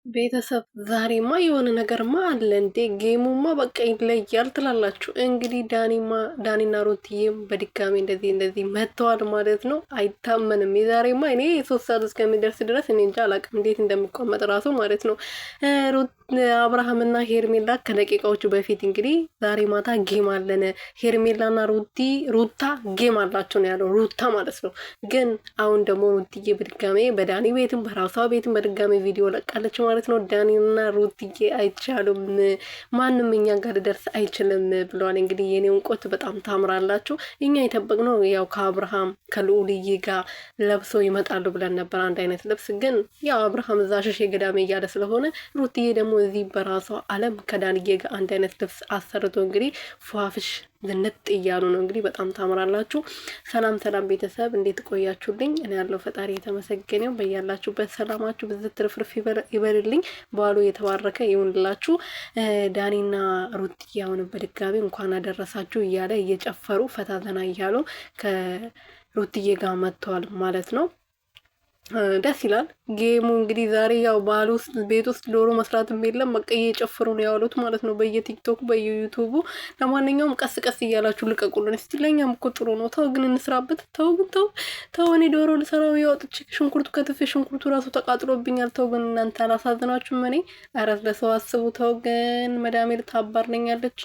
ቤተሰብ ዛሬማ የሆነ ነገርማ አለ እንዴ! ጌሙማ በቃ ይለያል ትላላችሁ። እንግዲህ ዳኒና ሩትዬም በድጋሚ እንደዚህ መጥተዋል ማለት ነው። አይታመንም። የዛሬማ እኔ 3 ሰዓት እስከሚደርስ ድረስ እኔ እንጃ አላውቅም እንዴት እንደሚቆመጥ ራሱ ማለት ነው። አብርሃምና ሄርሜላ ከደቂቃዎቹ በፊት እንግዲህ ዛሬ ማታ ጌም አለን ሄርሜላና ሩታ ጌም አላቸው ነው ያለው። ሩታ ማለት ነው። ግን አሁን ደግሞ ሩትዬ በድጋሜ በዳኒ ቤትም በራሷ ቤትም በድጋሜ ቪዲዮ ለቃለች ማለት ነው። ዳኒና ሩትዬ አይቻሉም፣ ማንም እኛ ጋር ሊደርስ አይችልም ብለዋል። እንግዲህ የኔ እንቆት በጣም ታምራላችሁ። እኛ የጠበቅነው ያው ከአብርሃም ከልዑልዬ ጋር ለብሰው ይመጣሉ ብለን ነበር፣ አንድ አይነት ልብስ። ግን ያው አብርሃም እዛ ሸሼ ገዳሜ እያለ ስለሆነ ሩትዬ ደግሞ እዚህ በራሷ አለም ከዳንዬ ጋር አንድ አይነት ልብስ አሰርቶ እንግዲህ ፏፍሽ ዝንጥ እያሉ ነው። እንግዲህ በጣም ታምራላችሁ። ሰላም ሰላም ቤተሰብ እንዴት ቆያችሁልኝ? እኔ ያለው ፈጣሪ የተመሰገነው። በያላችሁበት ሰላማችሁ ብዝት ትርፍርፍ ይበልልኝ። በዓሉ የተባረከ ይሁንላችሁ። ዳኒና ሩትዬ አሁን በድጋሚ እንኳን አደረሳችሁ እያለ እየጨፈሩ ፈታ ዘና እያሉ ከሩትዬ ጋር መጥተዋል ማለት ነው። ደስ ይላል። ጌሙ እንግዲህ ዛሬ ያው ባህል ውስጥ ቤት ውስጥ ዶሮ መስራትም የለም በቃ እየጨፈሩ ነው ያሉት ማለት ነው፣ በየቲክቶክ በየዩቱቡ። ለማንኛውም ቀስ ቀስ እያላችሁ ልቀቁልን እስቲ፣ ለእኛም እኮ ጥሩ ነው። ተው ግን እንስራበት። ተው ግን ተው። እኔ ዶሮ ልሰራው ያወጥቼ ሽንኩርቱ ከትፌ ሽንኩርቱ ራሱ ተቃጥሎብኛል። ተው ግን እናንተ አላሳዝናችሁም? እኔ ኧረ ለሰው አስቡ። ተው ግን መዳሜ ልታባርነኛለች።